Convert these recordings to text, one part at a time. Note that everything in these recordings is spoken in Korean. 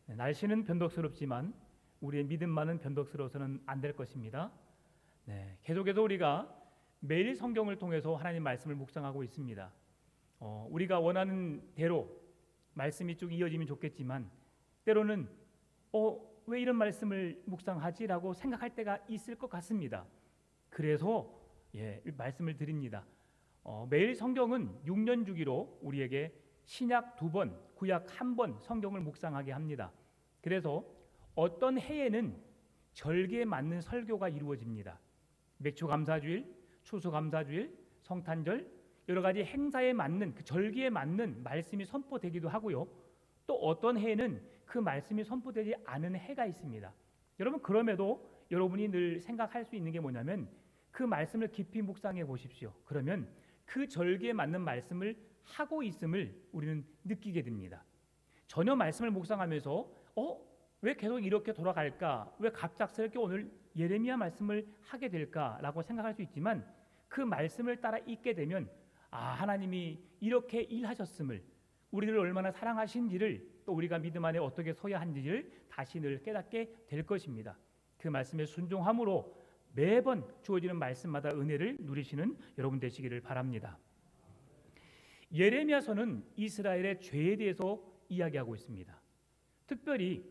날씨는 변덕스럽지만 우리의 믿음만은 변덕스러워서는 안 될 것입니다. 계속해서 우리가 매일 성경을 통해서 하나님 말씀을 묵상하고 있습니다. 우리가 원하는 대로 말씀이 쭉 이어지면 좋겠지만 때로는 왜 이런 말씀을 묵상하지라고 생각할 때가 있을 것 같습니다. 그래서 말씀을 드립니다. 매일 성경은 6년 주기로 우리에게 신약 2번, 구약 1번 성경을 묵상하게 합니다. 그래서 어떤 해에는 절기에 맞는 설교가 이루어집니다. 맥주감사주일, 추수감사주일, 성탄절 여러 가지 행사에 맞는 그 절기에 맞는 말씀이 선포되기도 하고요. 또 어떤 해에는 그 말씀이 선포되지 않은 해가 있습니다. 여러분 그럼에도 여러분이 늘 생각할 수 있는 게 뭐냐면 그 말씀을 깊이 묵상해 보십시오. 그러면 그 절기에 맞는 말씀을 하고 있음을 우리는 느끼게 됩니다. 전혀 말씀을 묵상하면서 왜 계속 이렇게 돌아갈까? 왜 갑작스럽게 오늘 예레미야 말씀을 하게 될까라고 생각할 수 있지만 그 말씀을 따라 읽게 되면 하나님이 이렇게 일하셨음을, 우리를 얼마나 사랑하신지를, 또 우리가 믿음 안에 어떻게 서야 한지를 다시 늘 깨닫게 될 것입니다. 그 말씀에 순종함으로 매번 주어지는 말씀마다 은혜를 누리시는 여러분 되시기를 바랍니다. 예레미야서는 이스라엘의 죄에 대해서 이야기하고 있습니다. 특별히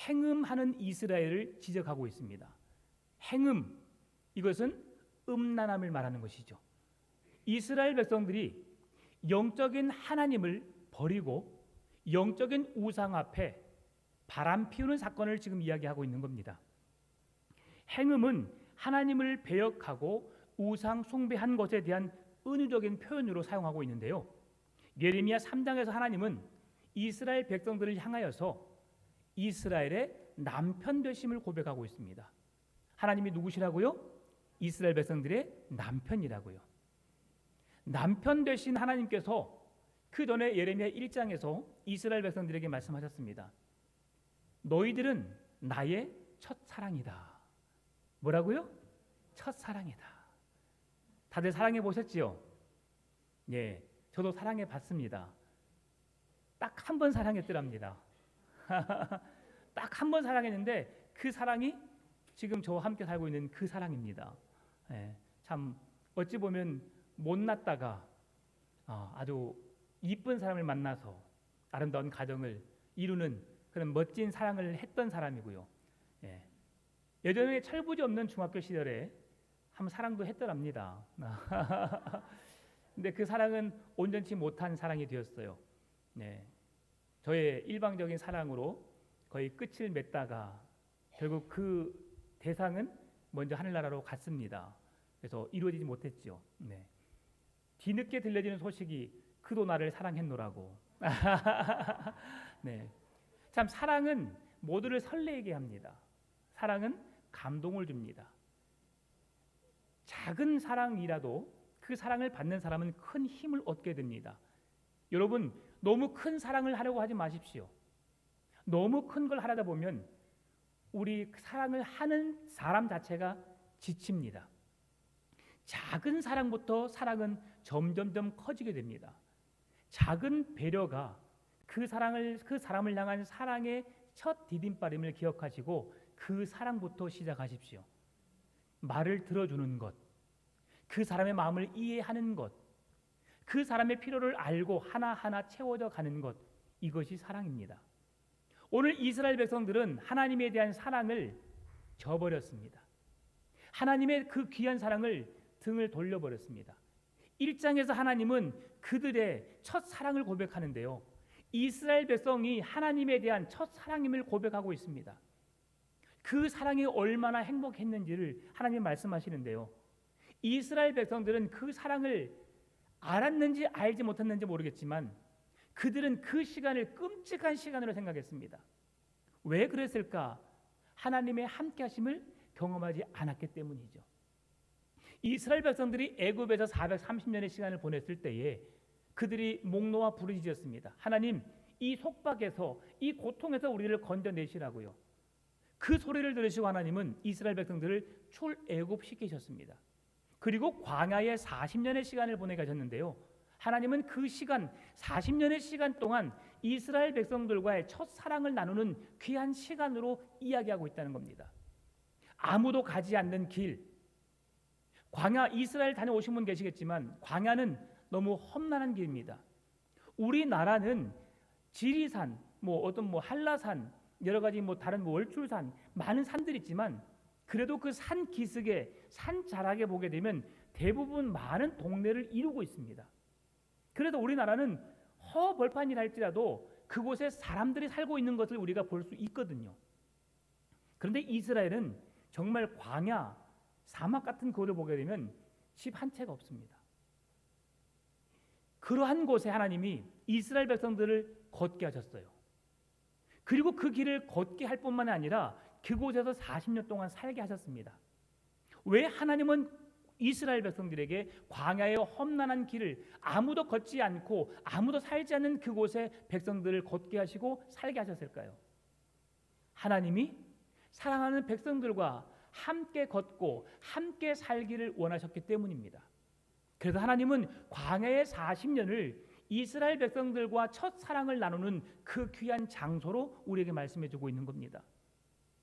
행음하는 이스라엘을 지적하고 있습니다. 행음, 이것은 음란함을 말하는 것이죠. 이스라엘 백성들이 영적인 하나님을 버리고 영적인 우상 앞에 바람 피우는 사건을 지금 이야기하고 있는 겁니다. 행음은 하나님을 배역하고 우상 숭배한 것에 대한 은유적인 표현으로 사용하고 있는데요. 예레미야 3장에서 하나님은 이스라엘 백성들을 향하여서 이스라엘의 남편 되심을 고백하고 있습니다. 하나님이 누구시라고요? 이스라엘 백성들의 남편이라고요. 남편 되신 하나님께서 그 전에 예레미야 1장에서 이스라엘 백성들에게 말씀하셨습니다. 너희들은 나의 첫사랑이다. 뭐라고요? 첫사랑이다. 다들 사랑해 보셨지요? 저도 사랑해 봤습니다. 딱 한 번 사랑했더랍니다. 딱 한 번 사랑했는데 그 사랑이 지금 저와 함께 살고 있는 그 사랑입니다. 참 어찌 보면 못났다가 아주 이쁜 사람을 만나서 아름다운 가정을 이루는 그런 멋진 사랑을 했던 사람이고요. 예전에 철부지 없는 중학교 시절에 한번 사랑도 했더랍니다. 근데 그 사랑은 온전치 못한 사랑이 되었어요. 저의 일방적인 사랑으로 거의 끝을 맺다가 결국 그 대상은 먼저 하늘나라로 갔습니다. 그래서 이루어지지 못했죠. 뒤늦게 들려지는 소식이 그도 나를 사랑했노라고. 참 사랑은 모두를 설레게 합니다. 사랑은 감동을 줍니다. 작은 사랑이라도 그 사랑을 받는 사람은 큰 힘을 얻게 됩니다. 여러분 너무 큰 사랑을 하려고 하지 마십시오. 너무 큰 걸 하려다 보면 우리 사랑을 하는 사람 자체가 지칩니다. 작은 사랑부터 사랑은 점점점 커지게 됩니다. 작은 배려가 그 사람을 향한 사랑의 첫 디딤발임을 기억하시고 그 사랑부터 시작하십시오. 말을 들어주는 것, 그 사람의 마음을 이해하는 것, 그 사람의 필요를 알고 하나하나 채워져 가는 것, 이것이 사랑입니다. 오늘 이스라엘 백성들은 하나님에 대한 사랑을 저버렸습니다. 하나님의 그 귀한 사랑을 등을 돌려버렸습니다. 1장에서 하나님은 그들의 첫 사랑을 고백하는데요. 이스라엘 백성이 하나님에 대한 첫 사랑임을 고백하고 있습니다. 그 사랑이 얼마나 행복했는지를 하나님 말씀하시는데요. 이스라엘 백성들은 그 사랑을 알았는지 알지 못했는지 모르겠지만 그들은 그 시간을 끔찍한 시간으로 생각했습니다. 왜 그랬을까? 하나님의 함께하심을 경험하지 않았기 때문이죠. 이스라엘 백성들이 애굽에서 430년의 시간을 보냈을 때에 그들이 목 놓아 부르짖었습니다. 하나님, 이 속박에서, 이 고통에서 우리를 건져내시라고요. 그 소리를 들으시고 하나님은 이스라엘 백성들을 출애굽시키셨습니다. 그리고 광야에 40년의 시간을 보내 가셨는데요. 하나님은 그 시간 40년의 시간 동안 이스라엘 백성들과의 첫 사랑을 나누는 귀한 시간으로 이야기하고 있다는 겁니다. 아무도 가지 않는 길, 광야, 이스라엘 다녀오신 분 계시겠지만 광야는 너무 험난한 길입니다. 우리나라는 지리산, 한라산, 여러 가지 다른 월출산, 많은 산들이 있지만 그래도 그 산 기슭에 산 자락에 보게 되면 대부분 많은 동네를 이루고 있습니다. 그래도 우리나라는 허벌판이라 할지라도 그곳에 사람들이 살고 있는 것을 우리가 볼 수 있거든요. 그런데 이스라엘은 정말 광야, 사막 같은 곳을 보게 되면 집 한 채가 없습니다. 그러한 곳에 하나님이 이스라엘 백성들을 걷게 하셨어요. 그리고 그 길을 걷게 할 뿐만 아니라 그곳에서 40년 동안 살게 하셨습니다. 왜 하나님은 이스라엘 백성들에게 광야의 험난한 길을 아무도 걷지 않고 아무도 살지 않는 그곳에 백성들을 걷게 하시고 살게 하셨을까요? 하나님이 사랑하는 백성들과 함께 걷고 함께 살기를 원하셨기 때문입니다. 그래서 하나님은 광야의 40년을 이스라엘 백성들과 첫 사랑을 나누는 그 귀한 장소로 우리에게 말씀해 주고 있는 겁니다.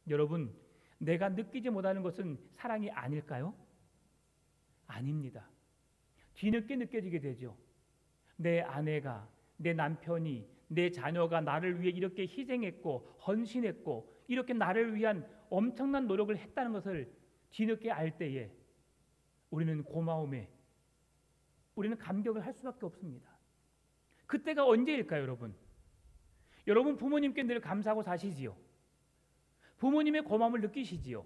여러분, 내가 느끼지 못하는 것은 사랑이 아닐까요? 아닙니다. 뒤늦게 느껴지게 되죠. 내 아내가, 내 남편이, 내 자녀가 나를 위해 이렇게 희생했고 헌신했고 이렇게 나를 위한 엄청난 노력을 했다는 것을 뒤늦게 알 때에 우리는 고마움에 우리는 감격을 할 수밖에 없습니다. 그때가 언제일까요, 여러분? 여러분 부모님께 늘 감사하고 사시지요. 부모님의 고마움을 느끼시지요.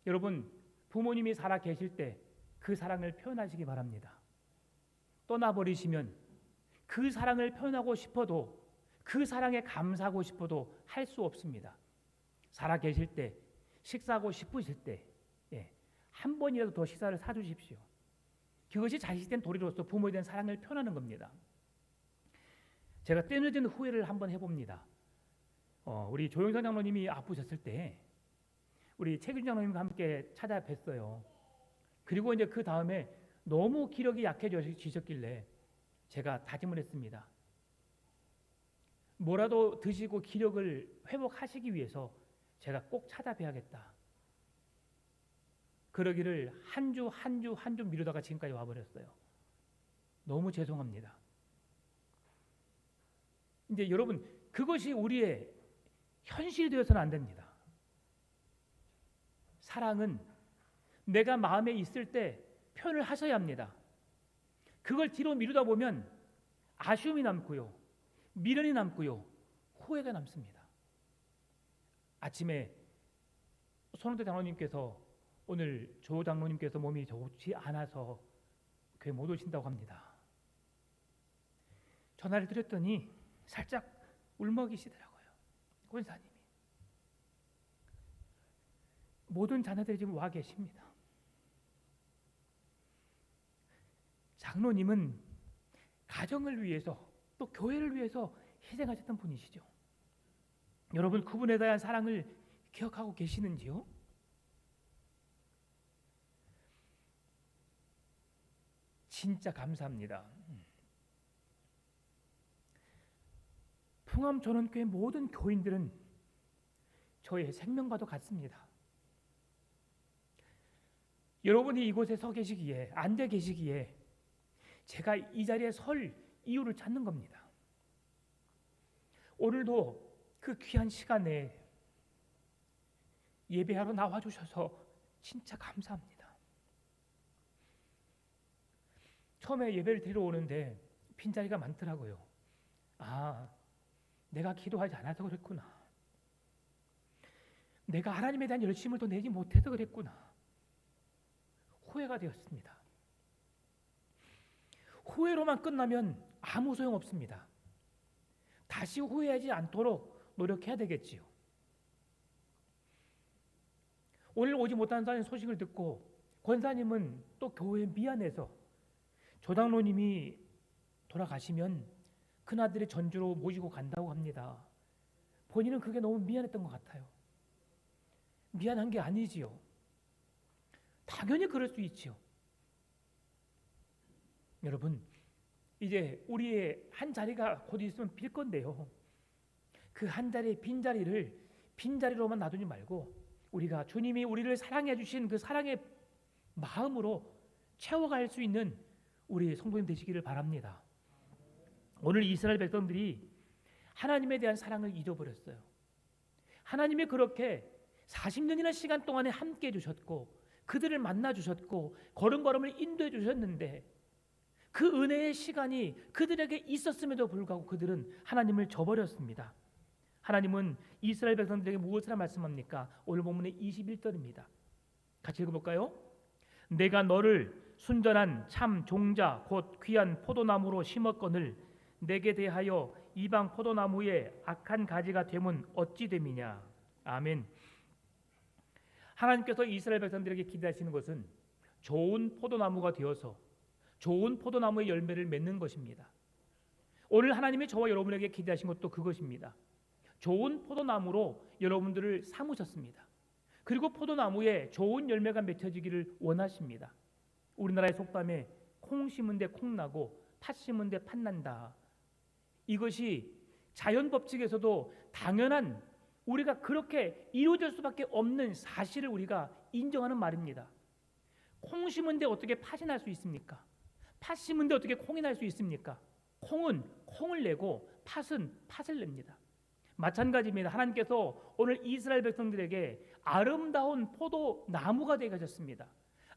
여러분 부모님이 살아 계실 때 그 사랑을 표현하시기 바랍니다. 떠나버리시면 그 사랑을 표현하고 싶어도 그 사랑에 감사하고 싶어도 할 수 없습니다. 살아 계실 때 식사하고 싶으실 때 한 번이라도 더 식사를 사주십시오. 그것이 자식된 도리로서 부모에 대한 사랑을 표현하는 겁니다. 제가 때늦은 후회를 한번 해봅니다. 우리 조영선 장로님이 아프셨을 때 우리 최균 장로님과 함께 찾아뵀어요. 그리고 이제 그 다음에 너무 기력이 약해지셨길래 제가 다짐을 했습니다. 뭐라도 드시고 기력을 회복하시기 위해서 제가 꼭 찾아뵈야겠다. 그러기를 한 주 미루다가 지금까지 와버렸어요. 너무 죄송합니다. 이제 여러분 그것이 우리의 현실이 되어서는 안 됩니다. 사랑은 내가 마음에 있을 때 표현을 하셔야 합니다. 그걸 뒤로 미루다 보면 아쉬움이 남고요, 미련이 남고요, 후회가 남습니다. 아침에 손원태 장로님께서 오늘 조 장로님께서 몸이 좋지 않아서 교회 못 오신다고 합니다. 전화를 드렸더니 살짝 울먹이시더라고요. 권사님이. 모든 자녀들이 지금 와 계십니다. 장로님은 가정을 위해서 또 교회를 위해서 희생하셨던 분이시죠. 여러분 그분에 대한 사랑을 기억하고 계시는지요? 진짜 감사합니다. 풍암전원교회 모든 교인들은 저의 생명과도 같습니다. 여러분이 이곳에 서 계시기에, 앉아 계시기에 제가 이 자리에 설 이유를 찾는 겁니다. 오늘도 그 귀한 시간에 예배하러 나와주셔서 진짜 감사합니다. 처음에 예배를 드리러 오는데 빈자리가 많더라고요. 내가 기도하지 않아서 그랬구나. 내가 하나님에 대한 열심을 더 내지 못해서 그랬구나. 후회가 되었습니다. 후회로만 끝나면 아무 소용 없습니다. 다시 후회하지 않도록 노력해야 되겠지요. 오늘 오지 못한다는 소식을 듣고 권사님은 또 교회에 미안해서 조장로님이 돌아가시면 큰아들의 전주로 모시고 간다고 합니다. 본인은 그게 너무 미안했던 것 같아요. 미안한 게 아니지요. 당연히 그럴 수 있지요. 여러분, 이제 우리의 한 자리가 곧 있으면 빌 건데요. 그 한 자리의 빈자리를 빈자리로만 놔두지 말고 우리가 주님이 우리를 사랑해 주신 그 사랑의 마음으로 채워갈 수 있는 우리 성도님 되시기를 바랍니다. 오늘 이스라엘 백성들이 하나님에 대한 사랑을 잊어버렸어요. 하나님이 그렇게 40년이나 시간 동안에 함께 해주셨고 그들을 만나 주셨고 걸음걸음을 인도해 주셨는데 그 은혜의 시간이 그들에게 있었음에도 불구하고 그들은 하나님을 저버렸습니다. 하나님은 이스라엘 백성들에게 무엇을 말씀합니까? 오늘 본문의 21절입니다. 같이 읽어볼까요? 내가 너를 순전한 참 종자 곧 귀한 포도나무로 심었거늘 내게 대하여 이방 포도나무의 악한 가지가 되면 어찌 됨이냐. 아멘. 하나님께서 이스라엘 백성들에게 기대하시는 것은 좋은 포도나무가 되어서 좋은 포도나무의 열매를 맺는 것입니다. 오늘 하나님이 저와 여러분에게 기대하신 것도 그것입니다. 좋은 포도나무로 여러분들을 삼으셨습니다. 그리고 포도나무에 좋은 열매가 맺혀지기를 원하십니다. 우리나라의 속담에 콩 심은 데 콩 나고 팥 심은 데 팥 난다. 이것이 자연 법칙에서도 당연한 우리가 그렇게 이루어질 수밖에 없는 사실을 우리가 인정하는 말입니다. 콩 심은 데 어떻게 팥이 날 수 있습니까? 팥 심은 데 어떻게 콩이 날 수 있습니까? 콩은 콩을 내고 팥은 팥을 냅니다. 마찬가지입니다. 하나님께서 오늘 이스라엘 백성들에게 아름다운 포도나무가 되게 하셨습니다.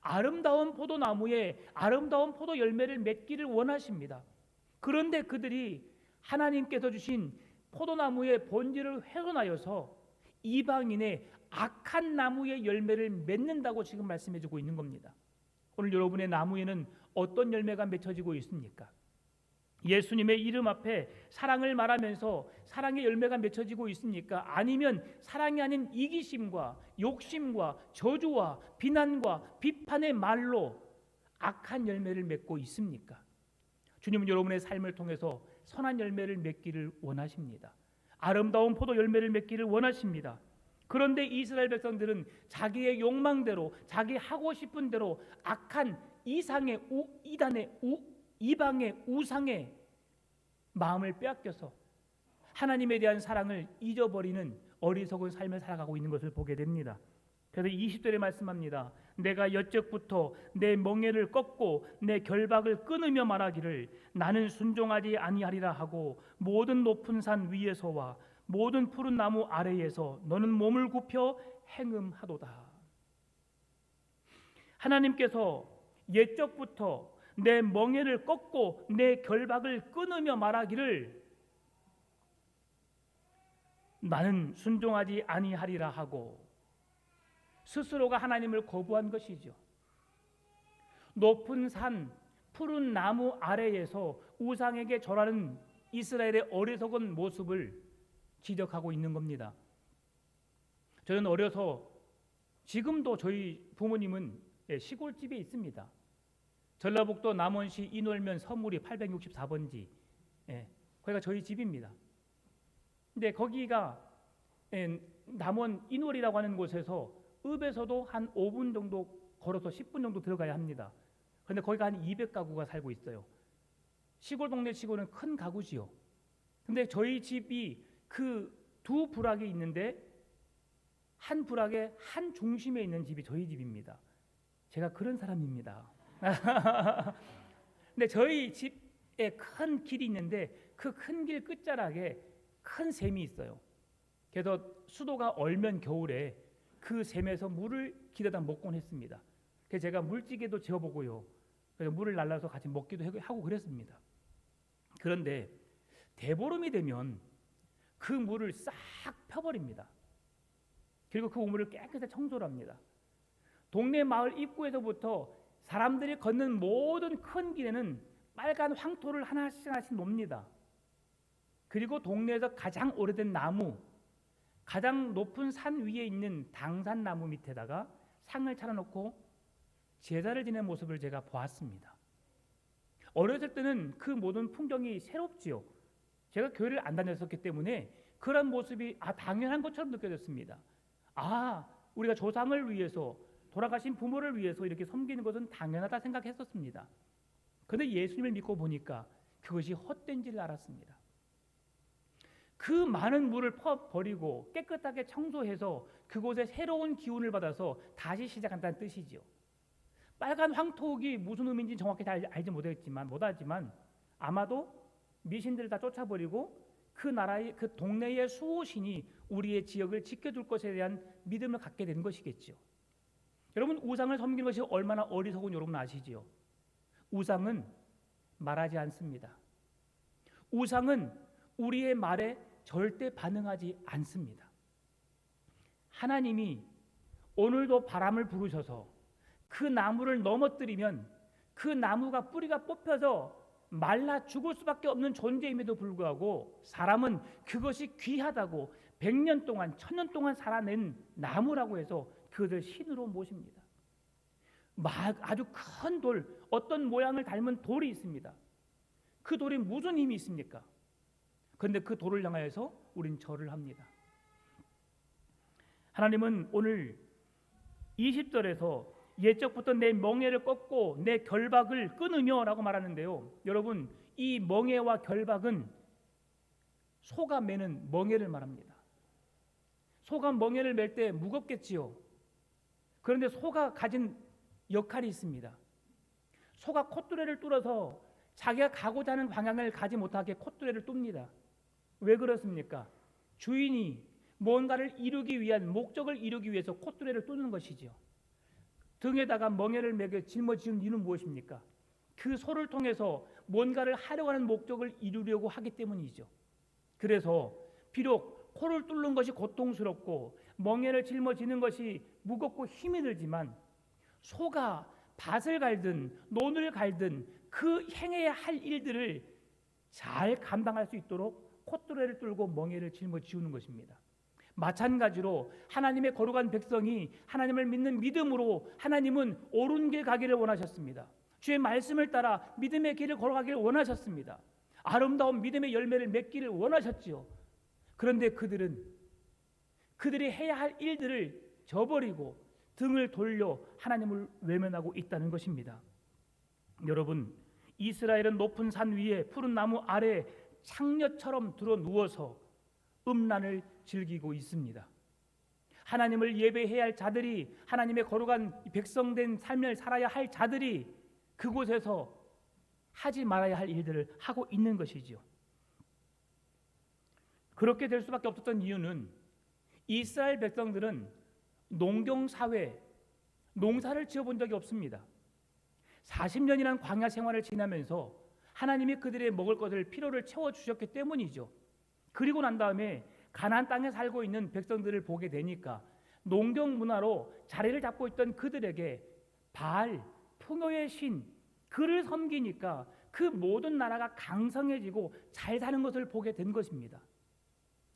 아름다운 포도나무에 아름다운 포도 열매를 맺기를 원하십니다. 그런데 그들이 하나님께서 주신 포도나무의 본질을 훼손하여서 이방인의 악한 나무의 열매를 맺는다고 지금 말씀해주고 있는 겁니다. 오늘 여러분의 나무에는 어떤 열매가 맺혀지고 있습니까? 예수님의 이름 앞에 사랑을 말하면서 사랑의 열매가 맺혀지고 있습니까? 아니면 사랑이 아닌 이기심과 욕심과 저주와 비난과 비판의 말로 악한 열매를 맺고 있습니까? 주님은 여러분의 삶을 통해서 선한 열매를 맺기를 원하십니다. 아름다운 포도 열매를 맺기를 원하십니다. 그런데 이스라엘 백성들은 자기의 욕망대로 자기 하고 싶은 대로 악한 이방의 우상의 마음을 빼앗겨서 하나님에 대한 사랑을 잊어버리는 어리석은 삶을 살아가고 있는 것을 보게 됩니다. 그래서 20절에 말씀합니다. 내가 여적부터 내 멍에를 꺾고 내 결박을 끊으며 말하기를 나는 순종하지 아니하리라 하고 모든 높은 산 위에서와 모든 푸른 나무 아래에서 너는 몸을 굽혀 행음하도다. 하나님께서 옛적부터 내 멍에를 꺾고 내 결박을 끊으며 말하기를 나는 순종하지 아니하리라 하고 스스로가 하나님을 거부한 것이죠. 높은 산 푸른 나무 아래에서 우상에게 절하는 이스라엘의 어리석은 모습을 지적하고 있는 겁니다. 저는 어려서 지금도 저희 부모님은 시골집에 있습니다. 전라북도 남원시 인월면 서물이 864번지 거기가 저희 집입니다. 근데 거기가 남원 인월이라고 하는 곳에서 읍에서도 한 5분 정도 걸어서 10분 정도 들어가야 합니다. 그런데 거기가 한 200가구가 살고 있어요. 시골 동네 치고는 큰 가구지요. 근데 저희 집이 그 두 부락이 있는데 한 부락의 한 중심에 있는 집이 저희 집입니다. 제가 그런 사람입니다. 근데 저희 집에 큰 길이 있는데 그 큰 길 끝자락에 큰 샘이 있어요. 그래서 수도가 얼면 겨울에 그 샘에서 물을 기대다 먹곤 했습니다. 그래서 제가 물찌개도 지어보고요. 그래서 물을 날라서 같이 먹기도 하고 그랬습니다. 그런데 대보름이 되면 그 물을 싹 펴버립니다. 그리고 그 우물을 깨끗이 청소를 합니다. 동네 마을 입구에서부터 사람들이 걷는 모든 큰 길에는 빨간 황토를 하나씩 놓습니다. 그리고 동네에서 가장 오래된 나무, 가장 높은 산 위에 있는 당산나무 밑에다가 상을 차려놓고 제사를 지내는 모습을 제가 보았습니다. 어렸을 때는 그 모든 풍경이 새롭지요. 제가 교회를 안 다녔었기 때문에 그런 모습이 당연한 것처럼 느껴졌습니다. 우리가 조상을 위해서 돌아가신 부모를 위해서 이렇게 섬기는 것은 당연하다 생각했었습니다. 그런데 예수님을 믿고 보니까 그것이 헛된지를 알았습니다. 그 많은 물을 퍼버리고 깨끗하게 청소해서 그곳에 새로운 기운을 받아서 다시 시작한다는 뜻이지요. 빨간 황토옥이 무슨 의미인지 정확히 잘 알지 못하지만 아마도 미신들을 다 쫓아버리고 그 나라의 그 동네의 수호신이 우리의 지역을 지켜줄 것에 대한 믿음을 갖게 된 것이겠죠. 여러분, 우상을 섬기는 것이 얼마나 어리석은 여러분 아시지요? 우상은 말하지 않습니다. 우상은 우리의 말에 절대 반응하지 않습니다. 하나님이 오늘도 바람을 부르셔서 그 나무를 넘어뜨리면 그 나무가 뿌리가 뽑혀서 말라 죽을 수밖에 없는 존재임에도 불구하고 사람은 그것이 귀하다고 100년 동안 1000년 동안 살아낸 나무라고 해서 그것을 신으로 모십니다. 아주 큰 돌, 어떤 모양을 닮은 돌이 있습니다. 그 돌이 무슨 힘이 있습니까? 그런데 그 돌을 향하여서 우린 절을 합니다. 하나님은 오늘 20절에서 옛적부터 내 멍에를 꺾고 내 결박을 끊으며 라고 말하는데요. 여러분, 이 멍에와 결박은 소가 매는 멍에를 말합니다. 소가 멍에를 맬 때 무겁겠지요. 그런데 소가 가진 역할이 있습니다. 소가 콧뚜레를 뚫어서 자기가 가고자 하는 방향을 가지 못하게 콧뚜레를 뚫습니다. 왜 그렇습니까? 주인이 뭔가를 이루기 위한 목적을 이루기 위해서 콧뚜레를 뚫는 것이지요. 등에다가 멍에를 매겨 짊어지는 이유는 무엇입니까? 그 소를 통해서 뭔가를 하려고 하는 목적을 이루려고 하기 때문이죠. 그래서 비록 코를 뚫는 것이 고통스럽고 멍에를 짊어지는 것이 무겁고 힘이 들지만 소가 밭을 갈든 논을 갈든 그 행해야 할 일들을 잘 감당할 수 있도록 콧뚜레를 뚫고 멍에를 짊어지우는 것입니다. 마찬가지로 하나님의 거룩한 백성이 하나님을 믿는 믿음으로 하나님은 옳은 길 가기를 원하셨습니다. 주의 말씀을 따라 믿음의 길을 걸어가기를 원하셨습니다. 아름다운 믿음의 열매를 맺기를 원하셨지요. 그런데 그들이 해야 할 일들을 저버리고 등을 돌려 하나님을 외면하고 있다는 것입니다. 여러분, 이스라엘은 높은 산 위에 푸른 나무 아래 창녀처럼 들어 누워서 음란을 즐기고 있습니다. 하나님을 예배해야 할 자들이, 하나님의 거룩한 백성된 삶을 살아야 할 자들이 그곳에서 하지 말아야 할 일들을 하고 있는 것이죠. 그렇게 될 수밖에 없었던 이유는 이스라엘 백성들은 농경사회, 농사를 지어본 적이 없습니다. 40년이라는 광야 생활을 지나면서 하나님이 그들의 먹을 것을 필요를 채워주셨기 때문이죠. 그리고 난 다음에 가나안 땅에 살고 있는 백성들을 보게 되니까 농경 문화로 자리를 잡고 있던 그들에게 바알, 풍요의 신, 그를 섬기니까 그 모든 나라가 강성해지고 잘 사는 것을 보게 된 것입니다.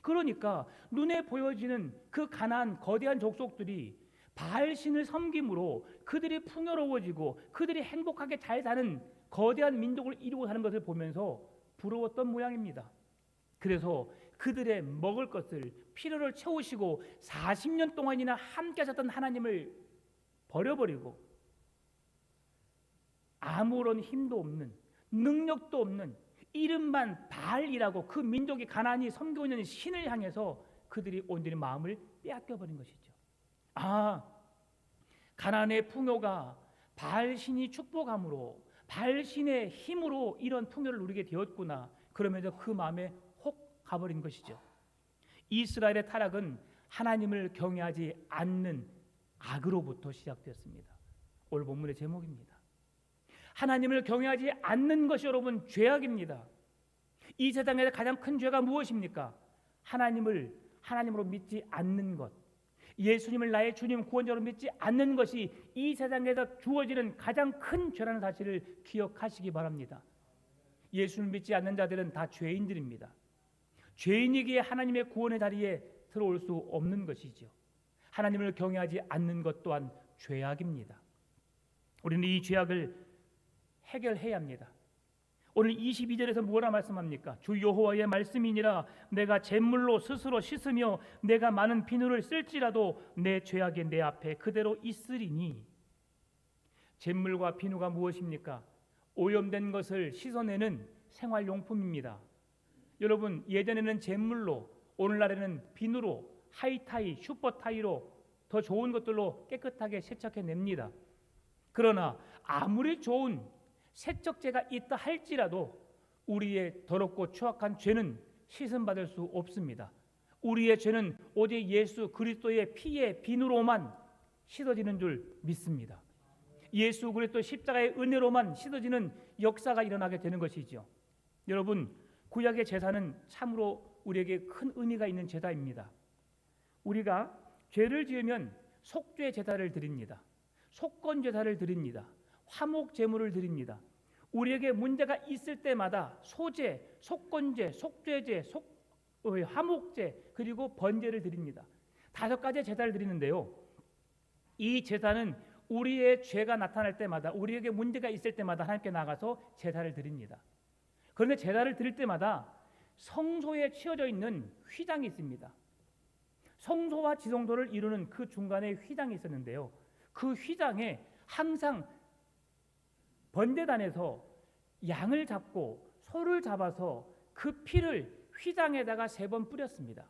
그러니까 눈에 보여지는 그 가나안 거대한 족속들이 바알 신을 섬김으로 그들이 풍요로워지고 그들이 행복하게 잘 사는 거대한 민족을 이루고 사는 것을 보면서 부러웠던 모양입니다. 그래서 그들의 먹을 것을 필요를 채우시고 40년 동안이나 함께 하셨던 하나님을 버려버리고 아무런 힘도 없는, 능력도 없는 이름만 바알이라고 그 민족이 가나안이 섬기고 있는 신을 향해서 그들이 온전히 마음을 빼앗겨버린 것이죠. 가나안의 풍요가 바알 신이 축복함으로, 바알 신의 힘으로 이런 풍요를 누리게 되었구나. 그러면서 그 마음에 혹 가버린 것이죠. 이스라엘의 타락은 하나님을 경외하지 않는 악으로부터 시작되었습니다. 오늘 본문의 제목입니다. 하나님을 경외하지 않는 것이 여러분 죄악입니다. 이 세상에서 가장 큰 죄가 무엇입니까? 하나님으로 믿지 않는 것, 예수님을 나의 주님 구원자로 믿지 않는 것이 이 세상에서 주어지는 가장 큰 죄라는 사실을 기억하시기 바랍니다. 예수를 믿지 않는 자들은 다 죄인들입니다. 죄인이기에 하나님의 구원의 자리에 들어올 수 없는 것이죠. 하나님을 경외하지 않는 것 또한 죄악입니다. 우리는 이 죄악을 해결해야 합니다. 오늘 22절에서 뭐라 말씀합니까? 주 여호와의 말씀이니라 내가 잿물로 스스로 씻으며 내가 많은 비누를 쓸지라도 내 죄악이 내 앞에 그대로 있으리니. 잿물과 비누가 무엇입니까? 오염된 것을 씻어내는 생활용품입니다. 여러분, 예전에는 잿물로, 오늘날에는 비누로, 하이타이, 슈퍼타이로 더 좋은 것들로 깨끗하게 세척해냅니다. 그러나 아무리 좋은 세척제가 있다 할지라도 우리의 더럽고 추악한 죄는 씻음받을 수 없습니다. 우리의 죄는 오직 예수 그리스도의 피의 비누로만 씻어지는 줄 믿습니다. 예수 그리스도 십자가의 은혜로만 씻어지는 역사가 일어나게 되는 것이죠. 여러분, 구약의 제사는 참으로 우리에게 큰 의미가 있는 제사입니다. 우리가 죄를 지으면 속죄 제사를 드립니다. 속건 제사를 드립니다. 화목 제물을 드립니다. 우리에게 문제가 있을 때마다 소제, 속건제, 속죄제, 화목제 그리고 번제를 드립니다. 5가지의 제사를 드리는데요. 이 제사는 우리의 죄가 나타날 때마다, 우리에게 문제가 있을 때마다 하나님께 나가서 제사를 드립니다. 그런데 제사를 드릴 때마다 성소에 치어져 있는 휘장이 있습니다. 성소와 지성소를 이루는 그 중간에 휘장이 있었는데요. 그 휘장에 항상 번제단에서 양을 잡고 소를 잡아서 그 피를 휘장에다가 3번 뿌렸습니다.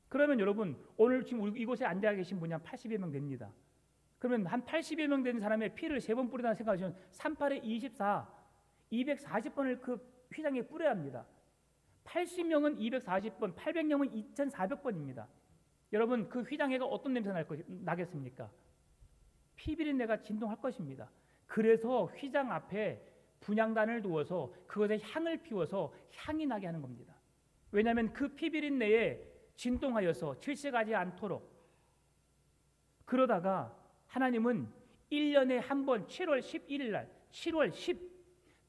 그러면 여러분, 오늘 지금 이곳에 앉아 계신 분이 한 80여 명 됩니다. 그러면 한 80여 명 되는 사람의 피를 3번 뿌리다는 생각하시면 38에 24, 240번을 그 휘장에 뿌려야 합니다. 80명은 240번, 800명은 2400번입니다. 여러분, 그 휘장에가 어떤 냄새 나겠습니까? 피비린내가 진동할 것입니다. 그래서 휘장 앞에 분향단을 두어서 그것에 향을 피워서 향이 나게 하는 겁니다. 왜냐하면 그 피비린내에 진동하여서 질식하지 않도록. 그러다가 하나님은 1년에 한 번 7월 11일 날 7월 10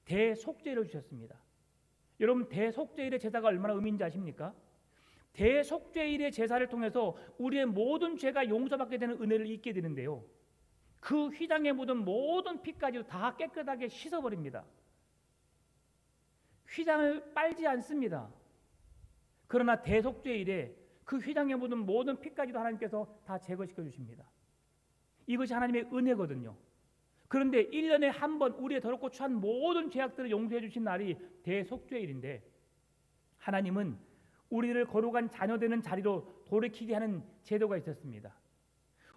대속죄를 주셨습니다. 여러분, 대속죄일의 제사가 얼마나 의미인지 아십니까? 대속죄일의 제사를 통해서 우리의 모든 죄가 용서받게 되는 은혜를 잊게 되는데요. 그 휘장에 묻은 모든 피까지도 다 깨끗하게 씻어버립니다. 휘장을 빨지 않습니다. 그러나 대속죄일에 그 휘장에 묻은 모든 피까지도 하나님께서 다 제거시켜 주십니다. 이것이 하나님의 은혜거든요. 그런데 1년에 한 번 우리의 더럽고 추한 모든 죄악들을 용서해 주신 날이 대속죄일인데, 하나님은 우리를 거룩한 자녀 되는 자리로 돌이키게 하는 제도가 있었습니다.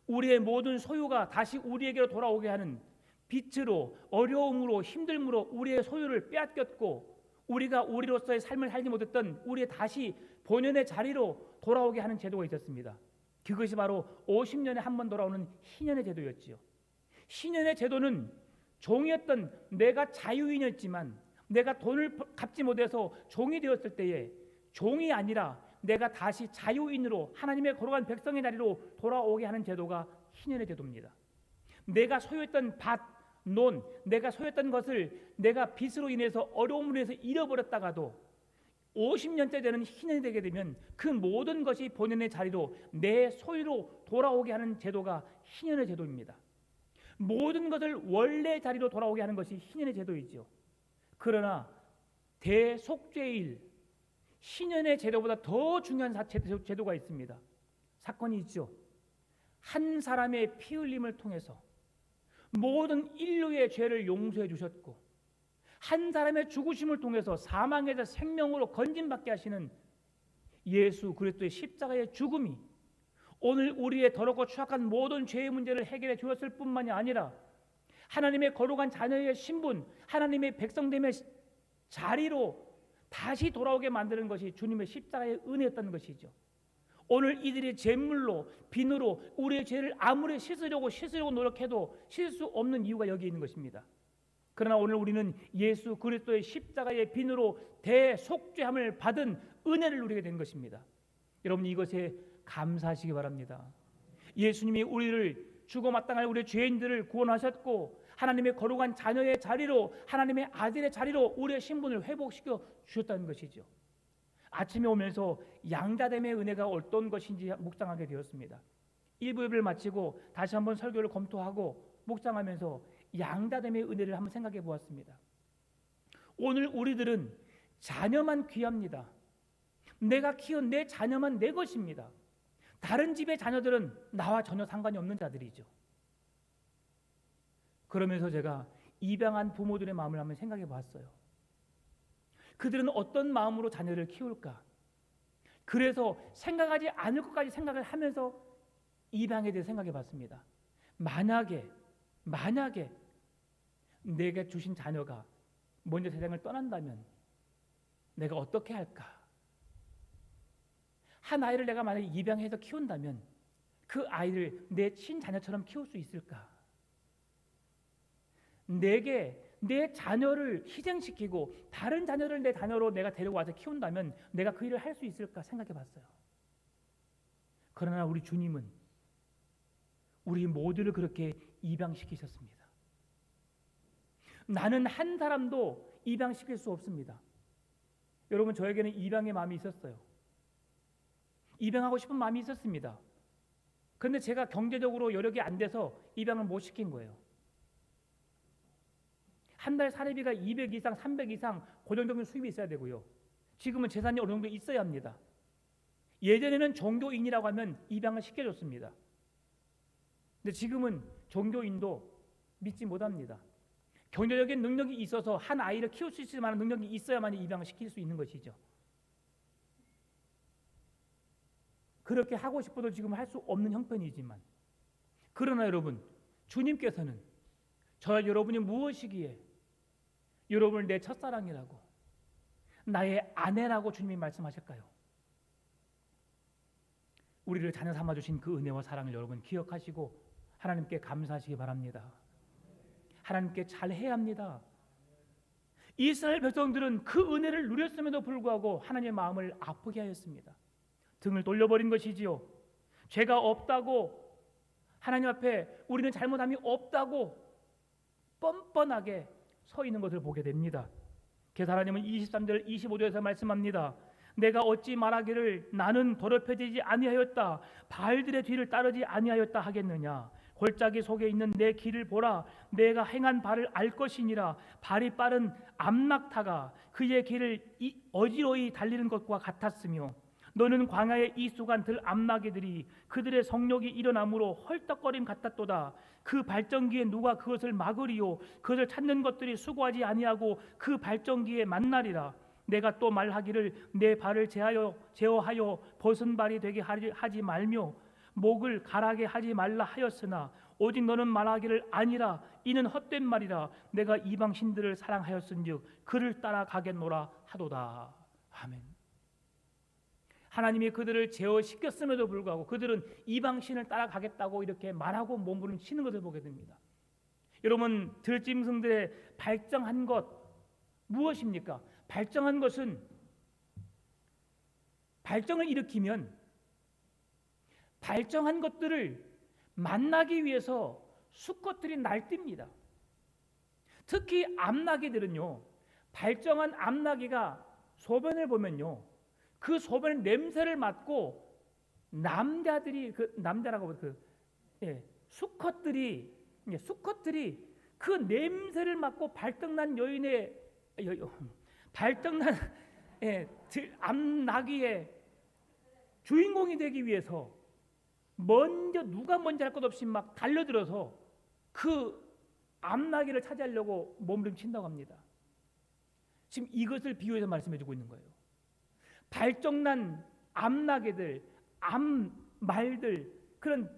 우리의 모든 소유가 다시 우리에게로 돌아오게 하는, 빛으로, 어려움으로, 힘듦으로 우리의 소유를 빼앗겼고 우리가 우리로서의 삶을 살지 못했던 우리의 다시 본연의 자리로 돌아오게 하는 제도가 있었습니다. 그것이 바로 50년에 한 번 돌아오는 희년의 제도였지요. 희년의 제도는 종이었던 내가 자유인이었지만 내가 돈을 갚지 못해서 종이 되었을 때에 종이 아니라 내가 다시 자유인으로 하나님의 거룩한 백성의 자리로 돌아오게 하는 제도가 희년의 제도입니다. 내가 소유했던 밭, 논, 내가 소유했던 것을 내가 빚으로 인해서 어려움으로 인해서 잃어버렸다가도 50년째 되는 희년이 되게 되면 그 모든 것이 본연의 자리로 내 소유로 돌아오게 하는 제도가 희년의 제도입니다. 모든 것을 원래 자리로 돌아오게 하는 것이 희년의 제도이죠. 그러나 대속죄일, 희년의 제도보다 더 중요한 제도가 있습니다. 사건이 있죠. 한 사람의 피 흘림을 통해서 모든 인류의 죄를 용서해 주셨고, 한 사람의 죽으심을 통해서 사망에서 생명으로 건진받게 하시는 예수 그리스도의 십자가의 죽음이 오늘 우리의 더럽고 추악한 모든 죄의 문제를 해결해 주었을 뿐만이 아니라 하나님의 거룩한 자녀의 신분, 하나님의 백성됨의 자리로 다시 돌아오게 만드는 것이 주님의 십자가의 은혜였던 것이죠. 오늘 이들이 잿물로, 비누로 우리의 죄를 아무리 씻으려고 노력해도 씻을 수 없는 이유가 여기 있는 것입니다. 그러나 오늘 우리는 예수 그리스도의 십자가의 비누로 대속죄함을 받은 은혜를 누리게 된 것입니다. 여러분, 이것에 감사하시기 바랍니다. 예수님이 우리를 죽어 마땅할 우리의 죄인들을 구원하셨고 하나님의 거룩한 자녀의 자리로, 하나님의 아들의 자리로 우리의 신분을 회복시켜 주셨다는 것이죠. 아침에 오면서 양자됨의 은혜가 어떤 것인지 묵상하게 되었습니다. 1부 예배를 마치고 다시 한번 설교를 검토하고 묵상하면서 양자됨의 은혜를 한번 생각해 보았습니다. 오늘 우리들은 자녀만 귀합니다. 내가 키운 내 자녀만 내 것입니다. 다른 집의 자녀들은 나와 전혀 상관이 없는 자들이죠. 그러면서 제가 입양한 부모들의 마음을 한번 생각해 봤어요. 그들은 어떤 마음으로 자녀를 키울까? 그래서 생각하지 않을 것까지 생각을 하면서 입양에 대해 생각해 봤습니다. 만약에 내게 주신 자녀가 먼저 세상을 떠난다면 내가 어떻게 할까? 한 아이를 내가 만약에 입양해서 키운다면 그 아이를 내 친자녀처럼 키울 수 있을까? 내게 내 자녀를 희생시키고 다른 자녀를 내 자녀로 내가 데려와서 키운다면 내가 그 일을 할 수 있을까 생각해 봤어요. 그러나 우리 주님은 우리 모두를 그렇게 입양시키셨습니다. 나는 한 사람도 입양시킬 수 없습니다. 여러분, 저에게는 입양의 마음이 있었어요. 입양하고 싶은 마음이 있었습니다. 그런데 제가 경제적으로 여력이 안 돼서 입양을 못 시킨 거예요. 한 달 사례비가 200 이상, 300 이상 고정적인 수입이 있어야 되고요. 지금은 재산이 어느 정도 있어야 합니다. 예전에는 종교인이라고 하면 입양을 시켜줬습니다. 근데 지금은 종교인도 믿지 못합니다. 경제적인 능력이 있어서 한 아이를 키울 수 있을 만한 능력이 있어야만 입양을 시킬 수 있는 것이죠. 그렇게 하고 싶어도 지금 할 수 없는 형편이지만, 그러나 여러분, 주님께서는 저와 여러분이 무엇이기에 여러분을 내 첫사랑이라고, 나의 아내라고 주님이 말씀하실까요? 우리를 자녀 삼아주신 그 은혜와 사랑을 여러분 기억하시고 하나님께 감사하시기 바랍니다. 하나님께 잘해야 합니다. 이스라엘 백성들은 그 은혜를 누렸음에도 불구하고 하나님의 마음을 아프게 하였습니다. 등을 돌려버린 것이지요. 죄가 없다고, 하나님 앞에 우리는 잘못함이 없다고 뻔뻔하게 서 있는 것을 보게 됩니다. 그래서 하나님은 23절 25절에서 말씀합니다. 내가 어찌 말하기를 나는 더럽혀지지 아니하였다, 바알들의 뒤를 따르지 아니하였다 하겠느냐. 골짜기 속에 있는 내 길을 보라. 내가 행한 바를 알 것이니라. 발이 빠른 암낙타가 그의 길을 어지러이 달리는 것과 같았으며, 너는 광야의 이수간 들 암나귀들이 그들의 성욕이 일어나므로 헐떡거림 같았도다. 그 발전기에 누가 그것을 막으리요. 그것을 찾는 것들이 수고하지 아니하고 그 발전기에 만나리라. 내가 또 말하기를 내 발을 제어하여 벗은 발이 되게 하지 말며 목을 가라게 하지 말라 하였으나, 오직 너는 말하기를 아니라 이는 헛된 말이라. 내가 이방 신들을 사랑하였은즉 그를 따라가겠노라 하도다. 아멘. 하나님이 그들을 제어시켰음에도 불구하고 그들은 이방신을 따라가겠다고 이렇게 말하고 몸부림 치는 것을 보게 됩니다. 여러분, 들짐승들의 발정한 것 무엇입니까? 발정한 것은, 발정을 일으키면 발정한 것들을 만나기 위해서 수컷들이 날뜁니다. 특히 암나귀들은요, 발정한 암나귀가 소변을 보면요, 그 소변의 냄새를 맡고 남자들이, 수컷들이 그 냄새를 맡고 발등난 암나귀의 주인공이 되기 위해서 누가 먼저 할 것 없이 막 달려들어서 그 암나귀를 차지하려고 몸부림친다고 합니다. 지금 이것을 비유해서 말씀해주고 있는 거예요. 발정난 암나귀들, 암말들, 그런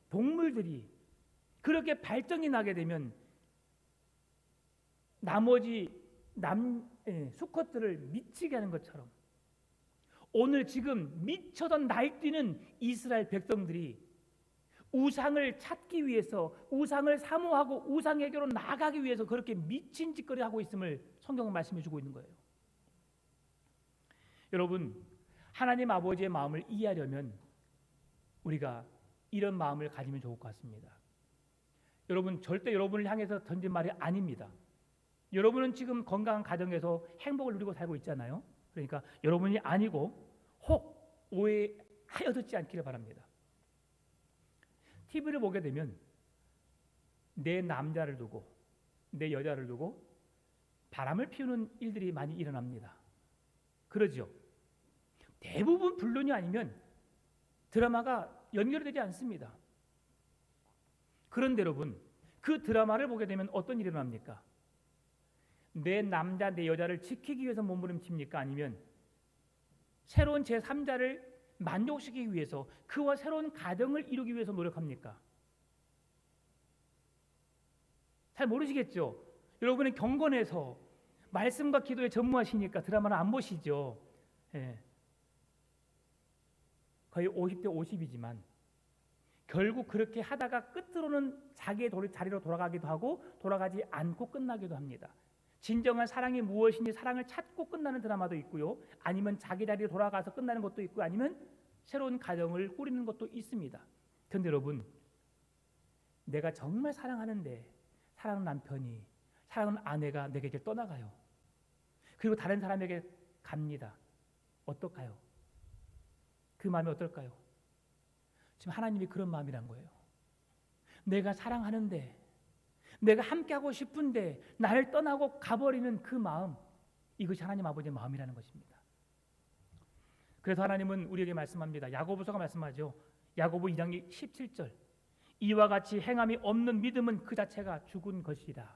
동물들이 그렇게 발정이 나게 되면 나머지 수컷들을 미치게 하는 것처럼, 오늘 지금 미쳐서 날뛰는 이스라엘 백성들이 우상을 찾기 위해서, 우상을 사모하고 우상에게로 나가기 위해서 그렇게 미친 짓거리 하고 있음을 성경은 말씀해 주고 있는 거예요. 여러분, 하나님 아버지의 마음을 이해하려면 우리가 이런 마음을 가지면 좋을 것 같습니다. 여러분, 절대 여러분을 향해서 던진 말이 아닙니다. 여러분은 지금 건강한 가정에서 행복을 누리고 살고 있잖아요. 그러니까 여러분이 아니고 혹 오해하여 듣지 않기를 바랍니다. TV를 보게 되면 내 남자를 두고 내 여자를 두고 바람을 피우는 일들이 많이 일어납니다. 그러죠. 대부분 불륜이 아니면 드라마가 연결되지 않습니다. 그런데 여러분, 그 드라마를 보게 되면 어떤 일이 일어납니까? 내 남자 내 여자를 지키기 위해서 몸부림칩니까? 아니면 새로운 제3자를 만족시키기 위해서 그와 새로운 가정을 이루기 위해서 노력합니까? 잘 모르시겠죠? 여러분은 경건해서 말씀과 기도에 전무하시니까 드라마를 안 보시죠. 예. 거의 50대 50이지만 결국 그렇게 하다가 끝으로는 자기의 자리로 돌아가기도 하고 돌아가지 않고 끝나기도 합니다. 진정한 사랑이 무엇인지 사랑을 찾고 끝나는 드라마도 있고요. 아니면 자기 자리로 돌아가서 끝나는 것도 있고 아니면 새로운 가정을 꾸리는 것도 있습니다. 그런데 여러분, 내가 정말 사랑하는데 사랑하는 남편이 사랑하는 아내가 내게 이제 떠나가요. 그리고 다른 사람에게 갑니다. 어떨까요? 그 마음이 어떨까요? 지금 하나님이 그런 마음이란 거예요. 내가 사랑하는데 내가 함께하고 싶은데 나를 떠나고 가버리는 그 마음, 이것이 하나님 아버지의 마음이라는 것입니다. 그래서 하나님은 우리에게 말씀합니다. 야고보서가 말씀하죠. 야고보 2장 17절, 이와 같이 행함이 없는 믿음은 그 자체가 죽은 것이라.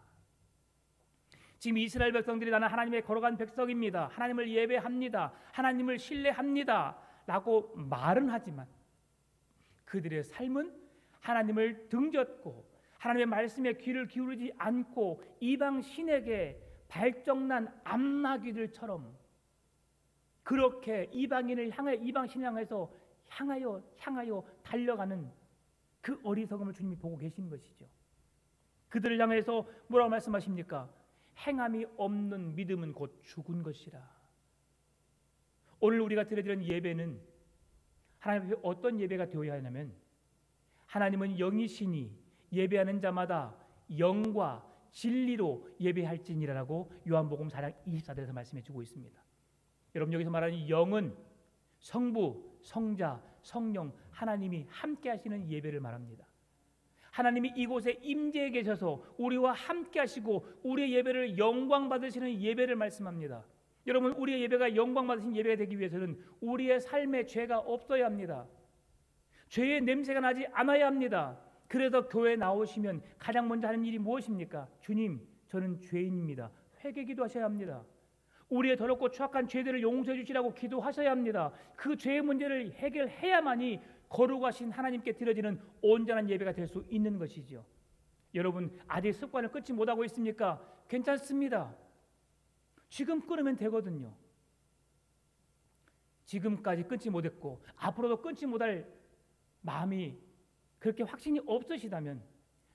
지금 이스라엘 백성들이 나는 하나님의 거룩한 백성입니다, 하나님을 예배합니다, 하나님을 신뢰합니다 라고 말은 하지만 그들의 삶은 하나님을 등졌고 하나님의 말씀에 귀를 기울이지 않고 이방 신에게 발정난 암나귀들처럼 그렇게 이방인을 향해 이방 신을 향하여 달려가는 그 어리석음을 주님이 보고 계신 것이죠. 그들을 향해서 뭐라고 말씀하십니까? 행함이 없는 믿음은 곧 죽은 것이라. 오늘 우리가 드려드리는 예배는 하나님 앞에 어떤 예배가 되어야 하냐면, 하나님은 영이시니 예배하는 자마다 영과 진리로 예배할지니라라고 요한복음 4장 24절에서 말씀해 주고 있습니다. 여러분, 여기서 말하는 영은 성부, 성자, 성령 하나님이 함께 하시는 예배를 말합니다. 하나님이 이곳에 임재해 계셔서 우리와 함께 하시고 우리의 예배를 영광 받으시는 예배를 말씀합니다. 여러분, 우리의 예배가 영광 받으신 예배가 되기 위해서는 우리의 삶에 죄가 없어야 합니다. 죄의 냄새가 나지 않아야 합니다. 그래서 교회에 나오시면 가장 먼저 하는 일이 무엇입니까? 주님, 저는 죄인입니다. 회개기도 하셔야 합니다. 우리의 더럽고 추악한 죄들을 용서해 주시라고 기도하셔야 합니다. 그 죄의 문제를 해결해야만이 거룩하신 하나님께 드려지는 온전한 예배가 될 수 있는 것이죠. 여러분, 아직 습관을 끊지 못하고 있습니까? 괜찮습니다. 지금 끊으면 되거든요. 지금까지 끊지 못했고 앞으로도 끊지 못할 마음이 그렇게 확신이 없으시다면,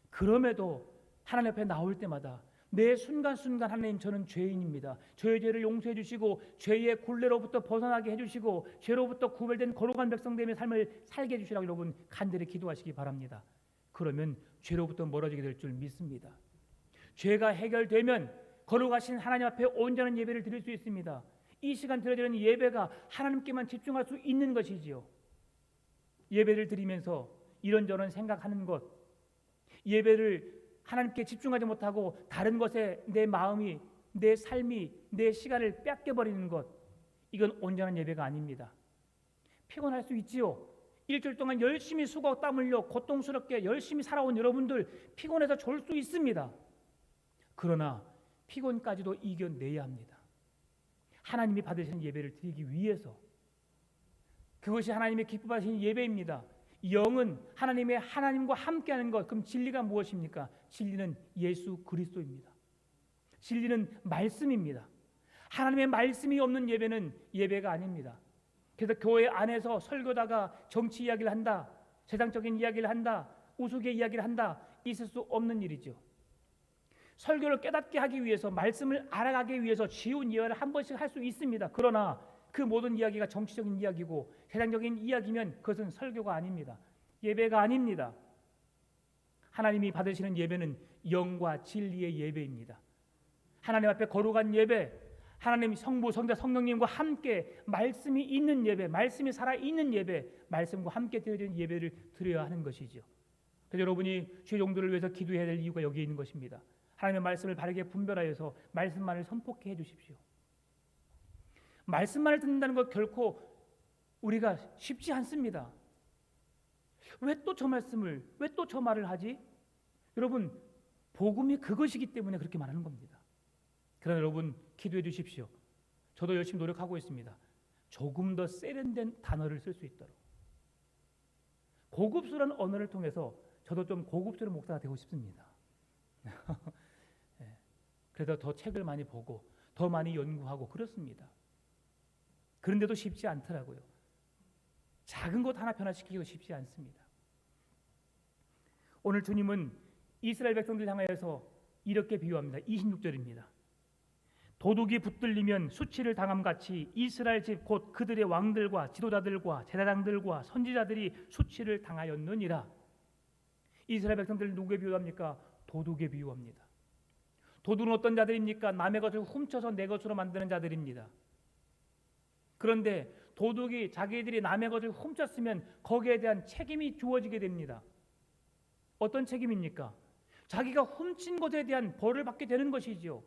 그럼에도 하나님 앞에 나올 때마다 매 순간순간 하나님, 저는 죄인입니다, 저의 죄를 용서해 주시고 죄의 굴레로부터 벗어나게 해주시고 죄로부터 구별된 거룩한 백성됨의 삶을 살게 해주시라고 여러분 간절히 기도하시기 바랍니다. 그러면 죄로부터 멀어지게 될 줄 믿습니다. 죄가 해결되면 거룩하신 하나님 앞에 온전한 예배를 드릴 수 있습니다. 이 시간 드려지는 예배가 하나님께만 집중할 수 있는 것이지요. 예배를 드리면서 이런저런 생각하는 것, 예배를 하나님께 집중하지 못하고 다른 것에 내 마음이, 내 삶이, 내 시간을 뺏겨버리는 것, 이건 온전한 예배가 아닙니다. 피곤할 수 있지요. 일주일 동안 열심히 수고 땀 흘려 고통스럽게 열심히 살아온 여러분들 피곤해서 졸 수 있습니다. 그러나 피곤까지도 이겨내야 합니다. 하나님이 받으시는 예배를 드리기 위해서. 그것이 하나님의 기뻐하시는 예배입니다. 영은 하나님과 함께하는 것. 그럼 진리가 무엇입니까? 진리는 예수 그리스도입니다. 진리는 말씀입니다. 하나님의 말씀이 없는 예배는 예배가 아닙니다. 그래서 교회 안에서 설교다가 정치 이야기를 한다, 세상적인 이야기를 한다, 우스개 이야기를 한다, 있을 수 없는 일이죠. 설교를 깨닫게 하기 위해서, 말씀을 알아가기 위해서 쉬운 이야기를 한 번씩 할 수 있습니다. 그러나 그 모든 이야기가 정치적인 이야기고 세상적인 이야기면 그것은 설교가 아닙니다. 예배가 아닙니다. 하나님이 받으시는 예배는 영과 진리의 예배입니다. 하나님 앞에 거룩한 예배, 하나님 성부, 성자, 성령님과 함께 말씀이 있는 예배, 말씀이 살아있는 예배, 말씀과 함께 드려지는 예배를 드려야 하는 것이죠. 그래서 여러분이 주의 종들을 위해서 기도해야 될 이유가 여기에 있는 것입니다. 하나님의 말씀을 바르게 분별하여서 말씀만을 선포케 해주십시오. 말씀만을 듣는다는 것 결코 우리가 쉽지 않습니다. 왜 또 저 말씀을, 왜 또 저 말을 하지? 여러분, 복음이 그것이기 때문에 그렇게 말하는 겁니다. 그러나 여러분 기도해 주십시오. 저도 열심히 노력하고 있습니다. 조금 더 세련된 단어를 쓸 수 있도록. 고급스러운 언어를 통해서 저도 좀 고급스러운 목사가 되고 싶습니다. 그래서 더 책을 많이 보고 더 많이 연구하고 그렇습니다. 그런데도 쉽지 않더라고요. 작은 것 하나 변화시키기가 쉽지 않습니다. 오늘 주님은 이스라엘 백성들 향하여서 이렇게 비유합니다. 26절입니다. 도둑이 붙들리면 수치를 당함같이 이스라엘 집 곧 그들의 왕들과 지도자들과 제사장들과 선지자들이 수치를 당하였느니라. 이스라엘 백성들을 누구에 비유합니까? 도둑에 비유합니다. 도둑은 어떤 자들입니까? 남의 것을 훔쳐서 내 것으로 만드는 자들입니다. 그런데 도둑이 자기들이 남의 것을 훔쳤으면 거기에 대한 책임이 주어지게 됩니다. 어떤 책임입니까? 자기가 훔친 것에 대한 벌을 받게 되는 것이지요.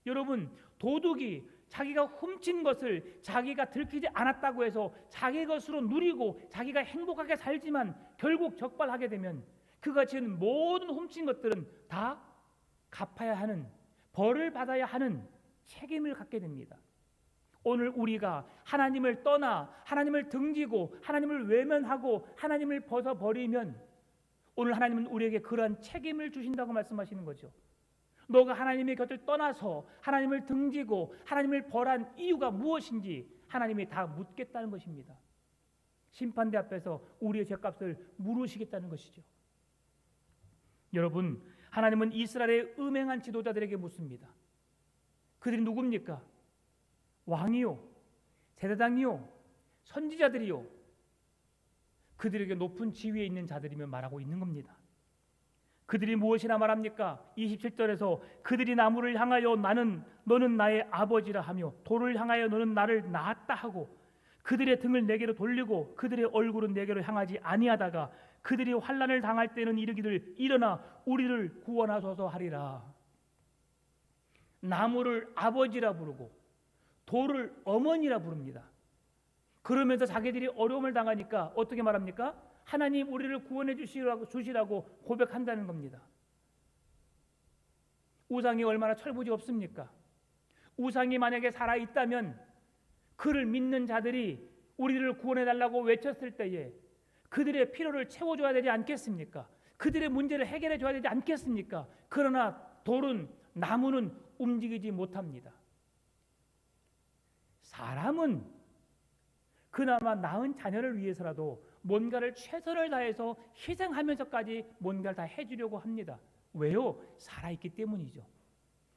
여러분, 도둑이 자기가 훔친 것을 자기가 들키지 않았다고 해서 자기 것으로 누리고 자기가 행복하게 살지만 결국 적발하게 되면 그가 지은 모든 훔친 것들은 다 갚아야 하는, 벌을 받아야 하는 책임을 갖게 됩니다. 오늘 우리가 하나님을 떠나 하나님을 등지고 하나님을 외면하고 하나님을 벗어버리면 오늘 하나님은 우리에게 그러한 책임을 주신다고 말씀하시는 거죠. 너가 하나님의 곁을 떠나서 하나님을 등지고 하나님을 벌한 이유가 무엇인지 하나님이 다 묻겠다는 것입니다. 심판대 앞에서 우리의 죄값을 물으시겠다는 것이죠. 여러분, 하나님은 이스라엘의 음행한 지도자들에게 묻습니다. 그들이 누굽니까? 왕이요, 제사장이요, 선지자들이요. 그들에게 높은 지위에 있는 자들이며 말하고 있는 겁니다. 그들이 무엇이나 말합니까? 27절에서 그들이 나무를 향하여 너는 나의 아버지라 하며 돌을 향하여 너는 나를 낳았다 하고 그들의 등을 내게로 돌리고 그들의 얼굴은 내게로 향하지 아니하다가 그들이 환난을 당할 때는 이르기를 일어나 우리를 구원하소서 하리라. 나무를 아버지라 부르고 돌을 어머니라 부릅니다. 그러면서 자기들이 어려움을 당하니까 어떻게 말합니까? 하나님 우리를 구원해 주시라고 고백한다는 겁니다. 우상이 얼마나 철부지 없습니까? 우상이 만약에 살아있다면 그를 믿는 자들이 우리를 구원해 달라고 외쳤을 때에 그들의 필요를 채워줘야 되지 않겠습니까? 그들의 문제를 해결해 줘야 되지 않겠습니까? 그러나 돌은, 나무는 움직이지 못합니다. 사람은 그나마 낳은 자녀를 위해서라도 뭔가를 최선을 다해서 희생하면서까지 뭔가를 다 해주려고 합니다. 왜요? 살아있기 때문이죠.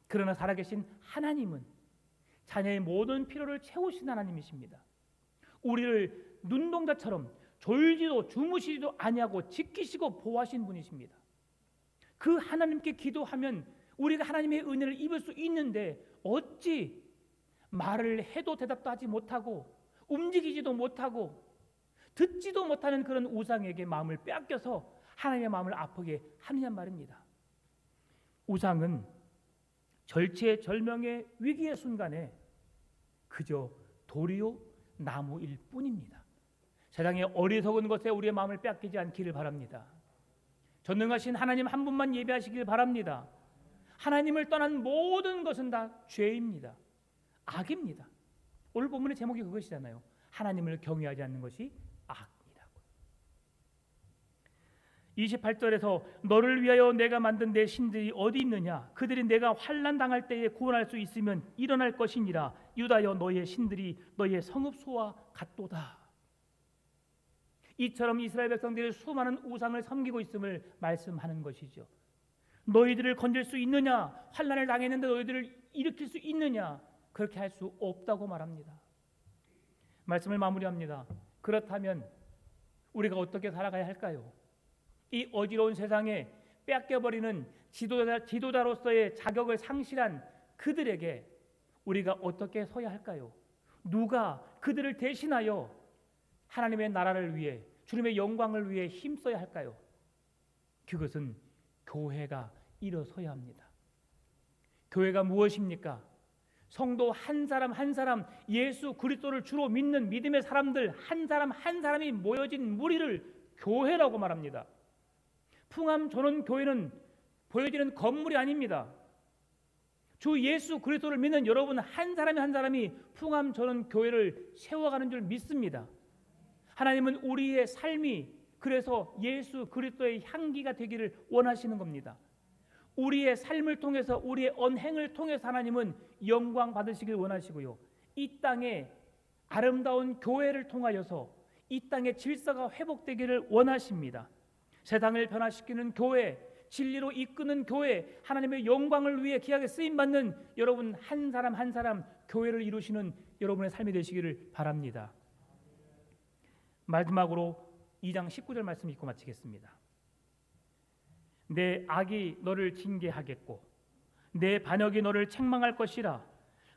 그러나 살아계신 하나님은 자녀의 모든 필요를 채우신 하나님이십니다. 우리를 눈동자처럼 졸지도 주무시지도 아니하고 지키시고 보호하신 분이십니다. 그 하나님께 기도하면 우리가 하나님의 은혜를 입을 수 있는데 어찌 말을 해도 대답도 하지 못하고 움직이지도 못하고 듣지도 못하는 그런 우상에게 마음을 빼앗겨서 하나님의 마음을 아프게 하느냐 말입니다. 우상은 절체절명의 위기의 순간에 그저 돌이요 나무일 뿐입니다. 세상의 어리석은 것에 우리의 마음을 빼앗기지 않기를 바랍니다. 전능하신 하나님 한 분만 예배하시길 바랍니다. 하나님을 떠난 모든 것은 다 죄입니다. 악입니다. 오늘 본문의 제목이 그것이잖아요. 하나님을 경외하지 않는 것이 악이라고. 28절에서 너를 위하여 내가 만든 내 신들이 어디 있느냐? 그들이 내가 환난 당할 때에 구원할 수 있으면 일어날 것이니라. 유다여 너의 신들이 너의 성읍소와 같도다. 이처럼 이스라엘 백성들이 수많은 우상을 섬기고 있음을 말씀하는 것이죠. 너희들을 건질 수 있느냐? 환난을 당했는데 너희들을 일으킬 수 있느냐? 그렇게 할 수 없다고 말합니다. 말씀을 마무리합니다. 그렇다면 우리가 어떻게 살아가야 할까요? 이 어지러운 세상에 빼앗겨버리는 지도자로서의 자격을 상실한 그들에게 우리가 어떻게 서야 할까요? 누가 그들을 대신하여 하나님의 나라를 위해 주님의 영광을 위해 힘써야 할까요? 그것은 교회가 일어서야 합니다. 교회가 무엇입니까? 성도 한 사람 한 사람 예수 그리스도를 주로 믿는 믿음의 사람들 한 사람 한 사람이 모여진 무리를 교회라고 말합니다. 풍암 전원 교회는 보여지는 건물이 아닙니다. 주 예수 그리스도를 믿는 여러분 한 사람이 한 사람이 풍암 전원 교회를 세워가는 줄 믿습니다. 하나님은 우리의 삶이 그래서 예수 그리스도의 향기가 되기를 원하시는 겁니다. 우리의 삶을 통해서 우리의 언행을 통해서 하나님은 영광 받으시길 원하시고요. 이 땅에 아름다운 교회를 통하여서 이 땅의 질서가 회복되기를 원하십니다. 세상을 변화시키는 교회, 진리로 이끄는 교회, 하나님의 영광을 위해 귀하게 쓰임받는 여러분 한 사람 한 사람 교회를 이루시는 여러분의 삶이 되시기를 바랍니다. 마지막으로 2장 19절 말씀 읽고 마치겠습니다. 내 악이 너를 징계하겠고 내 반역이 너를 책망할 것이라.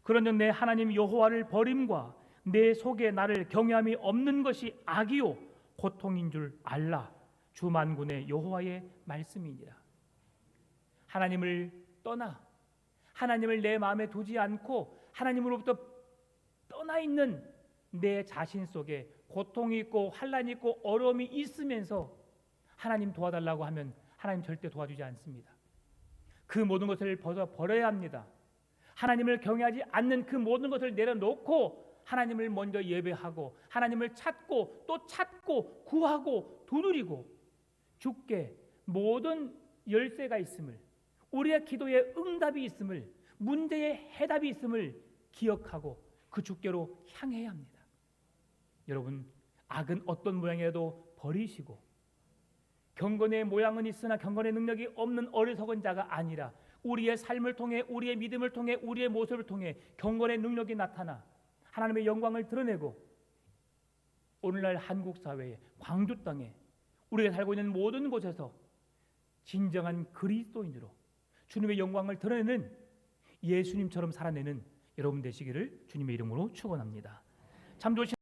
그런즉 내 하나님 여호와를 버림과 내 속에 나를 경외함이 없는 것이 악이요 고통인 줄 알라. 주 만군의 여호와의 말씀이니라. 하나님을 떠나 하나님을 내 마음에 두지 않고 하나님으로부터 떠나 있는 내 자신 속에 고통이 있고 환난이 있고 어려움이 있으면서 하나님 도와달라고 하면 하나님 절대 도와주지 않습니다. 그 모든 것을 벗어 버려야 합니다. 하나님을 경외하지 않는 그 모든 것을 내려놓고 하나님을 먼저 예배하고 하나님을 찾고 또 찾고 구하고 두드리고 주께 모든 열쇠가 있음을, 우리의 기도에 응답이 있음을, 문제에 해답이 있음을 기억하고 그 주께로 향해야 합니다. 여러분, 악은 어떤 모양이라도 버리시고 경건의 모양은 있으나 경건의 능력이 없는 어리석은 자가 아니라 우리의 삶을 통해 우리의 믿음을 통해 우리의 모습을 통해 경건의 능력이 나타나 하나님의 영광을 드러내고 오늘날 한국 사회에 광주 땅에 우리가 살고 있는 모든 곳에서 진정한 그리스도인으로 주님의 영광을 드러내는 예수님처럼 살아내는 여러분 되시기를 주님의 이름으로 축원합니다. 참 좋으신